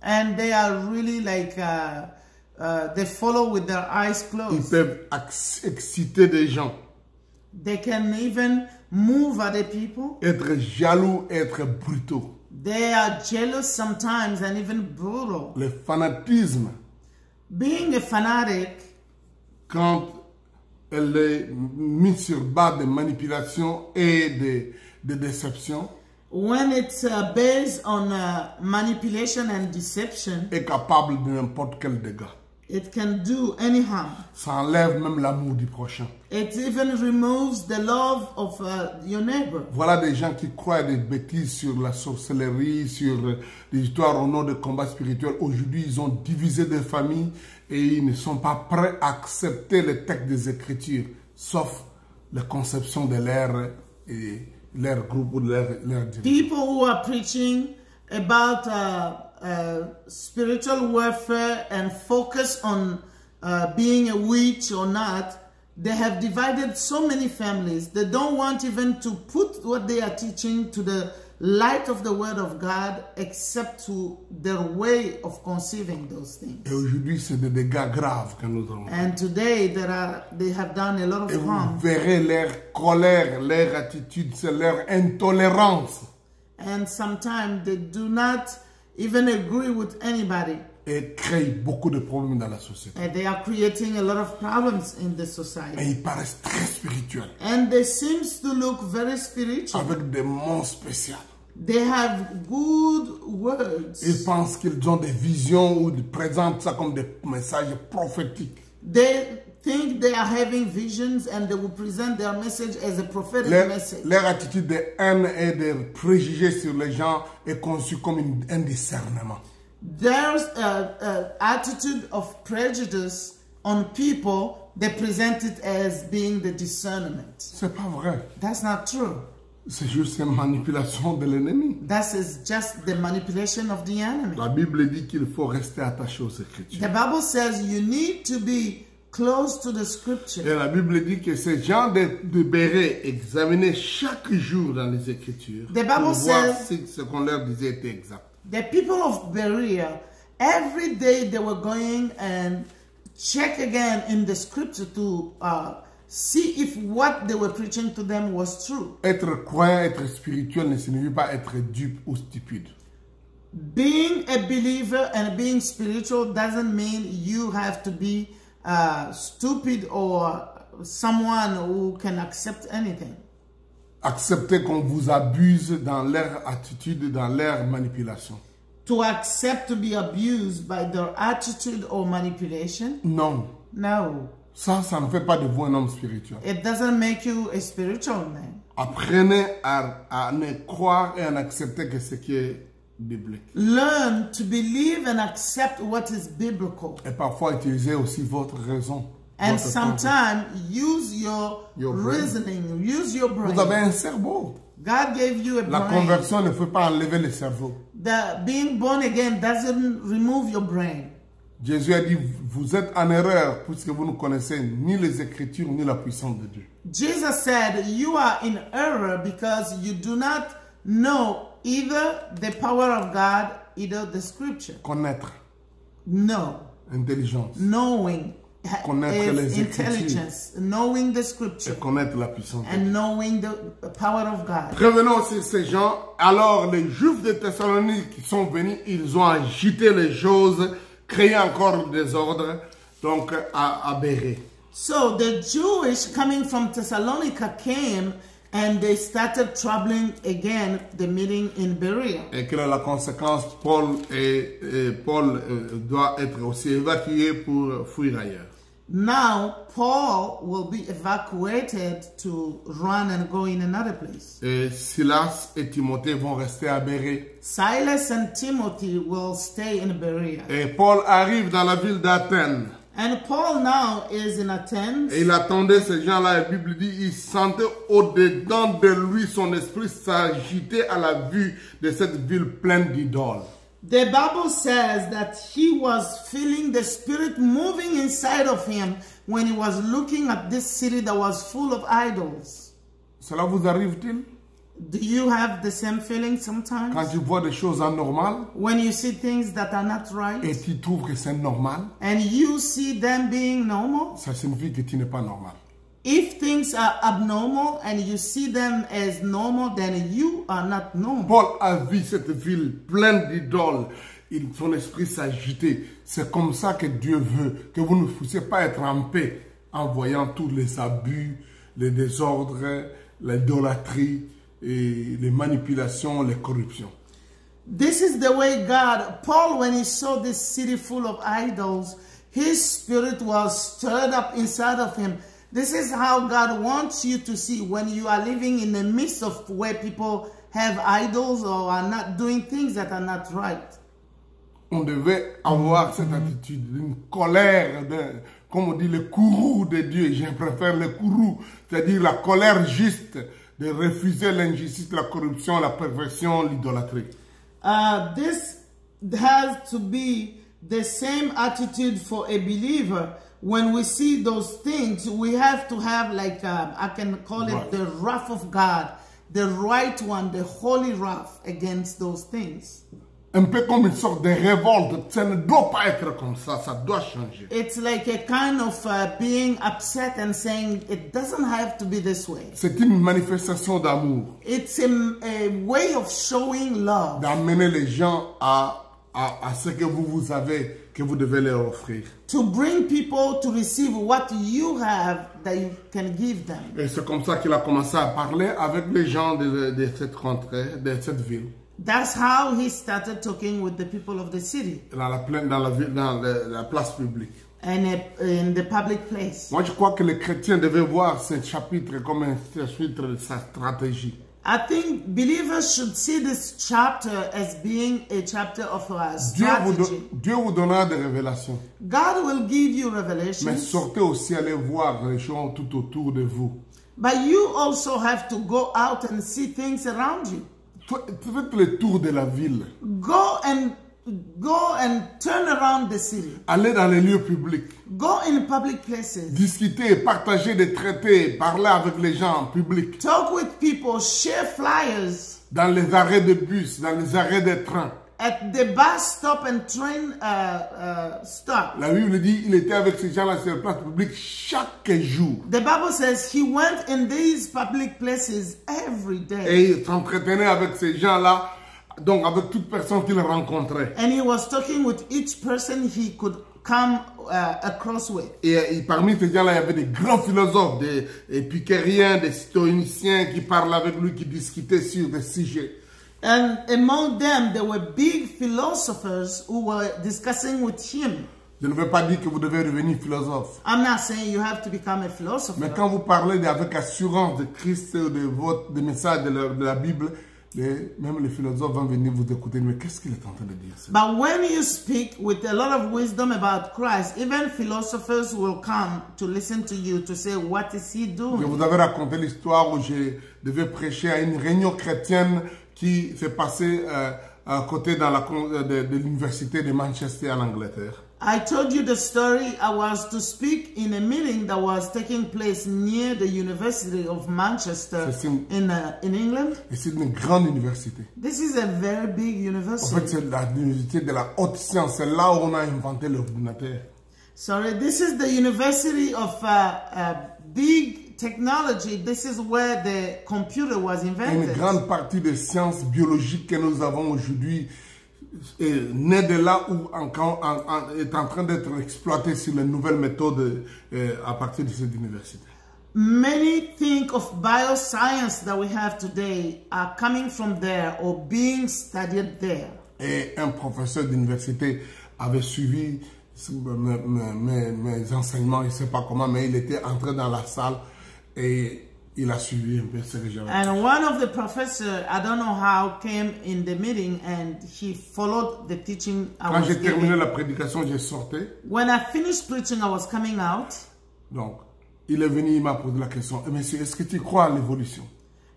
And they are really like they follow with their eyes Ils closed. peuvent exciter des gens, They can even move other people. être jaloux, être brutaux. They are jealous sometimes and even brutal. Le fanatisme, Being a fanatic, quand elle est mise sur base de manipulation et de déception, when it's based on manipulation and deception, est capable de n'importe quel dégât. it can do any harm. Ça enlève même l'amour du prochain. It even removes the love of your neighbor. Voilà des gens qui croient des bêtises sur la sorcellerie, sur des histoires au nom de combats spirituels. Aujourd'hui, ils ont divisé des familles et ils ne sont pas prêts à accepter les textes des Écritures, sauf la conception de leur groupe ou de leur dirigeant. People who are preaching about spiritual warfare and focus on being a witch or not, they have divided so many families. They don't want even to put what they are teaching to the light of the word of God, except to their way of conceiving those things. Et aujourd'hui, c'est des dégâts graves que nous avons. And today they have done a lot Et of vous harm. verrez leur colère, leur attitude, c'est leur intolérance. And sometimes they do not even agree with anybody. Et créent beaucoup de problèmes dans la société. And they are creating a lot of problems in the society. Et ils paraissent très spirituels, And they seems to look very spiritual. avec des mots spéciaux. They have good words. Ils pensent qu'ils ont des visions ou ils présentent ça comme des messages prophétiques. They think they are having visions and they will present their message as a prophetic message. Leur attitude de haine et de préjugés sur les gens est conçue comme un discernement. Their attitude of prejudice on people, they present it as being the discernment. C'est pas vrai. That's not true. C'est juste une manipulation de l'ennemi. That is just the manipulation of the enemy. La Bible dit qu'il faut rester attaché aux Écritures. The Bible says you need to be close to the scripture. Et la Bible dit que ces gens de béret examinaient chaque jour dans les Écritures The Bible pour voir says- si ce qu'on leur disait était exact. The people of Berea, every day they were going and check again in the scripture to see if what they were preaching to them was true. Être croyant, être spirituel ne signifie pas être dupe ou stupide. Being a believer and being spiritual doesn't mean you have to be stupid or someone who can accept anything. Accepter qu'on vous abuse dans leur attitude, dans leur manipulation. To accept to be abused by their attitude or manipulation? Non. No. Ça ne fait pas de vous un homme spirituel. It doesn't make you a spiritual man. Apprenez à ne croire et à accepter que ce qui est biblique. Learn to believe and accept what is biblical. Et parfois utiliser aussi votre raison. And votre sometimes use your brain. reasoning, use your brain. Vous avez un cerveau. God gave you a La brain. conversion ne peut pas enlever le cerveau. The being born again doesn't remove your brain. Jésus a dit, vous êtes en erreur puisque vous ne connaissez ni les Écritures ni la puissance de Dieu. Jesus said, you are in error because you do not know either the power of God, either the scripture. Connaître, No. intelligence, Knowing Connaître is les intelligence. Knowing the et scripture. connaître la puissance de Dieu. And knowing the power of God. Revenons sur ces gens. Alors, les Juifs de Thessalonique qui sont venus, ils ont agité les choses, créé encore le désordre, donc à Bérée. So the Jewish coming from Thessalonica came and they started troubling again the meeting in Berea. Et quelle est la conséquence? Paul doit être aussi évacué pour fuir ailleurs. Now Paul will be evacuated to run and go in another place. Et Silas et Timothée vont rester à Bérée. Silas and Timothy will stay in Berea. Et Paul arrive dans la ville d'Athènes. And Paul now is in Athens. Et il attendait ces gens-là. La Bible dit il sentait au-dedans de lui son esprit s'agiter à la vue de cette ville pleine d'idoles. The Bible says that he was feeling the Spirit moving inside of him when he was looking at this city that was full of idols. Cela vous arrive-t-il? Do you have the same feeling sometimes? Quand tu vois des choses anormales When you see things that are not right et tu trouves que c'est normal, and you see them being normal, ça signifie que tu n'es pas normal. if things are abnormal and you see them as normal, then you are not normal. Paul a vu cette ville pleine d'idoles. Son esprit s'est agité. C'est comme ça que Dieu veut, que vous ne puissiez pas être en paix en voyant tous les abus, les désordres, l'idolâtrie, et les manipulations, les corruptions. This is the way God, Paul, when he saw this city full of idols, his spirit was stirred up inside of him. This is how God wants you to see when you are living in the midst of where people have idols or are not doing things that are not right. On devait avoir cette attitude, une colère, comme on dit, le courroux de Dieu. Je préfère le courroux, c'est-à-dire la colère juste de refuser l'injustice, la corruption, la perversion, l'idolâtrie. This has to be the same attitude for a believer. When we see those things, we have to have like, I can call it Right. the wrath of God, the right one, the holy wrath against those things. Un peu comme une sorte de révolte. Ça ne doit pas être comme ça doit changer. It's like a kind of being upset and saying it doesn't have to be this way. C'est une manifestation d'amour, It's a way of showing love, d'amener les gens à ce que vous avez, que vous devez leur offrir. to bring people to receive what you have that you can give them. Et c'est comme ça qu'il a commencé à parler avec les gens de cette contrée, de cette ville. That's how he started talking with the people of the city Dans la place publique. and in the public place. Moi, je crois que les chrétiens devaient voir ce chapitre comme un chapitre de sa stratégie. I think believers should see this chapter as being a chapter of a strategy. Dieu vous donnera des révélations. God will give you Mais revelations, sortez aussi, allez voir les choses tout autour de vous. but you also have to go out and see things around you. Faites le tour de la ville. Go and turn around the city. Allez dans les lieux publics. Go in public places. Discuter, partager des traités, parler avec les gens en public. Talk with people, share flyers Dans les arrêts de bus, dans les arrêts de train. at the bus stop and train stop. La Bible dit il était avec ces gens-là sur la place publique chaque jour. The Bible says he went in these public places every day. Et il s'entretenait avec ces gens-là, donc avec toute personne qu'il rencontrait. And he was talking with each person he could come across with. Et parmi ces gens-là, il y avait des grands philosophes, des épicuriens, des stoïciens qui parlaient avec lui, qui discutaient sur des sujets. And among them, there were big philosophers who were discussing with him. Je ne veux pas dire que vous devez devenir philosophe. I'm not saying you have to become a philosopher. Mais quand vous parlez avec assurance de Christ, des messages de la Bible, même les philosophes vont venir vous écouter. Mais qu'est-ce qu'il est en train de dire? But when you speak with a lot of wisdom about Christ, even philosophers will come to listen to you to say, what is he Je doing? vous avais raconté l'histoire où je devais prêcher à une réunion chrétienne qui s'est passée à côté de l'université de Manchester en Angleterre. I told you the story. I was to speak in a meeting that was taking place near the University of Manchester in England. Et c'est une grande université. This is a very big En university. fait, c'est l'université de la haute science. C'est là où on a inventé l'ordinateur. Sorry, this is the University of big technology. This is where the computer was Une invented. grande partie des sciences biologiques que nous avons aujourd'hui est née de là où est en train d'être exploitée sur les nouvelles méthodes à partir de cette université. Many think of bioscience that we have today are coming from there or being studied there. Et un professeur d'université avait suivi mes enseignements, je ne sais pas comment, mais il était entré dans la salle et il a suivi un peu ce que j'avais. And one of the professors, I don't know how, came in the meeting and he followed the teaching I Quand was j'ai terminé giving. la prédication, j'ai sorti. When I finished preaching, I was coming out. Donc, il est venu, il m'a posé la question. Monsieur, est-ce que tu crois à l'évolution?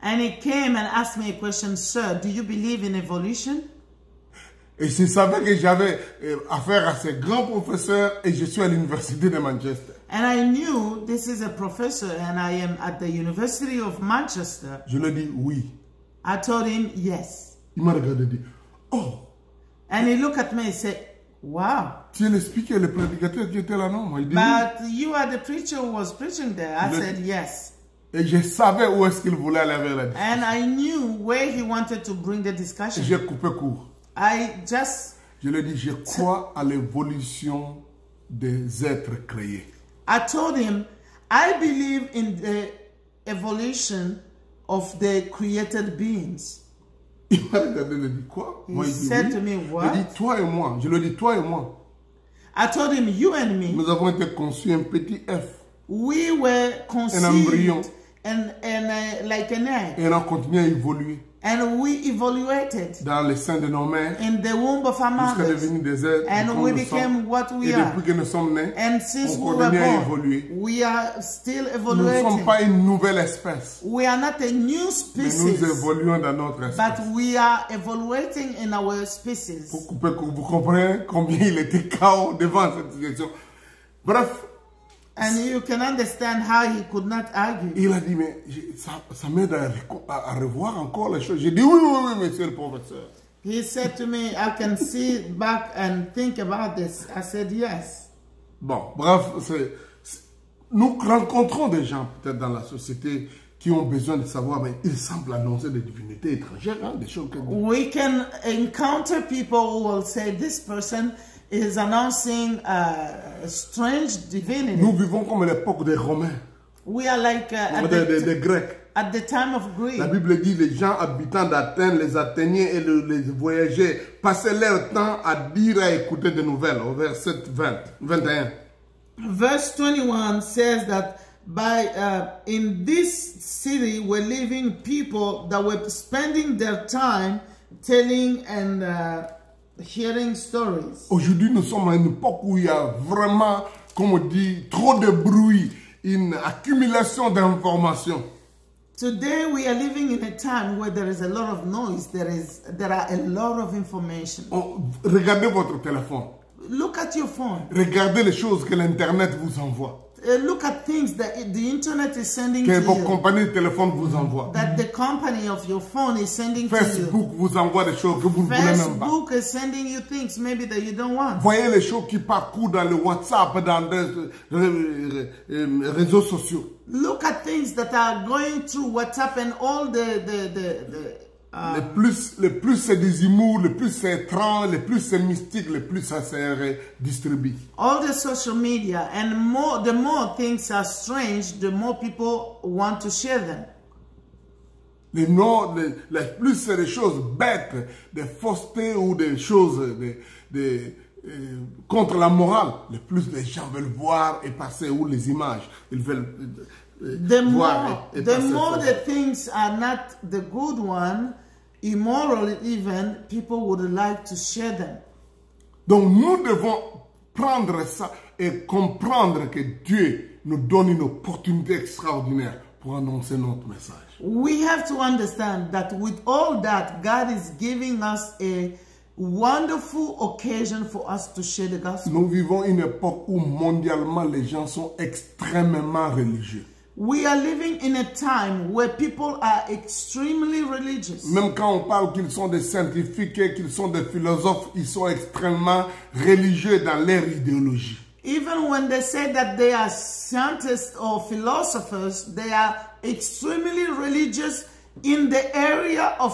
And he came and asked me a question, sir, do you believe in evolution? Et je savais que j'avais affaire à ces grands professeurs et je suis à l'université de Manchester. And I knew this is a professor and I am at the University of Manchester. Je lui ai dit oui. I told him yes. Il m'a regardé et dit, oh, And he looked at me and said, wow. tu es le speaker, le prédicateur qui était là, non? Moi, il dit, But you are the preacher who was preaching there. I said yes. et je savais où est-ce qu'il voulait aller avec la discussion. And I knew where he wanted to bring the discussion. J'ai coupé court. Je lui ai dit, je crois à l'évolution des êtres créés. I told him, I believe in the evolution of the created beings. Il m'a regardé et dit, quoi? He Moi, il dit, said oui. to me, Il what? dit, toi et moi. Je lui ai dit, toi et moi. I told him, you and me, Nous avons été conçus un petit F. we were embryon. conceived and like an egg. Et on a continué à évoluer And we evaluated dans les seins de nos mères in the womb of our jusqu'à mothers. devenir des êtres And comme we nous became sommes. what we Et are. depuis que nous sommes nés, And since on we were continue à born, évoluer. we are still Nous ne sommes evaluating. pas une nouvelle espèce, We are not a new mais nous species, évoluons dans notre espèce. but we are evaluating in our species. Pour couper, vous comprenez combien il était chaos devant cette situation. Bref, And you can understand how he could not argue. il a dit, mais ça m'aide à revoir encore les choses. J'ai dit, oui, oui, oui, monsieur le professeur. He said to me, I can sit back and think about this. I said, yes. Bon, bref, nous rencontrons des gens peut-être dans la société qui ont besoin de savoir, mais ils semblent annoncer des divinités étrangères, hein, des choses que... We can encounter people who will say, this person is announcing a strange divinity. Nous vivons comme à l'époque des Romains, We are like des Grecs. at the time of Greek. La Bible dit les gens habitant d'Athènes, les Athéniens et les voyageurs passaient leur temps à dire et à écouter des nouvelles, au verset 21. Verse 21 says that in this city were living people that were spending their time telling and hearing stories. Aujourd'hui, nous sommes à une époque où il y a vraiment, comme on dit, trop de bruit, une accumulation d'informations. Today we are living in a time where there is a lot of noise, there are a lot of information. Regardez votre téléphone. Look at your phone. Regardez les choses que l'Internet vous envoie. Look at things that the internet is sending Que to vos you. compagnies de téléphone vous envoient. That the company of your phone is sending to you. Facebook vous envoie des choses que vous ne voulez même pas. Facebook is sending you things maybe that you don't want. Voyez les choses qui parcourent dans le WhatsApp, dans des réseaux sociaux. Look at things that are going through WhatsApp and all Le plus c'est des humours, le plus c'est étrange, le plus c'est mystique, le plus ça c'est distribué. all the social media, and the more things are strange, the more people want to share them. Le plus c'est des choses bêtes, des faussetés ou des choses contre la morale, le plus les gens veulent voir et passer, ou les images, ils veulent voir et The passer. more the things are not the good one, immoral even, people would like to share them. Donc nous devons prendre ça et comprendre que Dieu nous donne une opportunité extraordinaire pour annoncer notre message. We have to understand that with all that, God is giving us a wonderful occasion for us to share the gospel. Nous vivons une époque où mondialement les gens sont extrêmement religieux. We are living in a time where people are extremely religious. Même quand on parle qu'ils sont des scientifiques et qu'ils sont des philosophes, ils sont extrêmement religieux dans leur idéologie. Even when they say that they are scientists or philosophers, they are extremely religious in the area of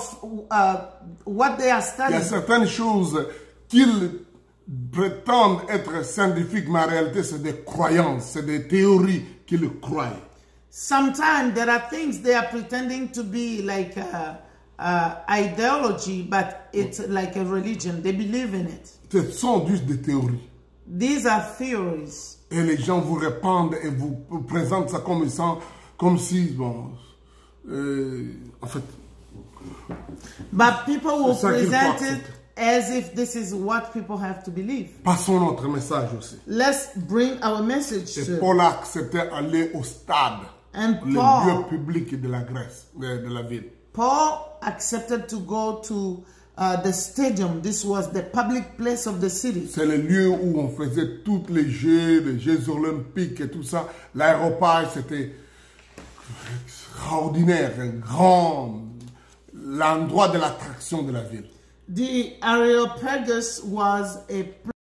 what they are Il y studying. a certaines choses qu'ils prétendent être scientifiques, mais en réalité c'est des croyances, c'est des théories qu'ils croient. Sometimes there are things they are pretending to be like ideology, but it's like a religion. They believe in it. Ce sont juste des théories. These are theories. Et les gens vous répandent et vous présentent ça comme si, bon, en fait, But people will c'est ça qu'il faut present it accepter. as if this is what people have to believe. Passons notre message aussi. Let's bring our message Et to Paul a accepté d'aller au stade, And le Paul- lieu public de la Grèce, de la ville. Paul accepted to go to the stadium. This was the public place of the city. C'est le lieu où on faisait tous les Jeux olympiques et tout ça. L'aéroport, c'était extraordinaire, grand. l'endroit de l'attraction de la ville. The Areopagus was a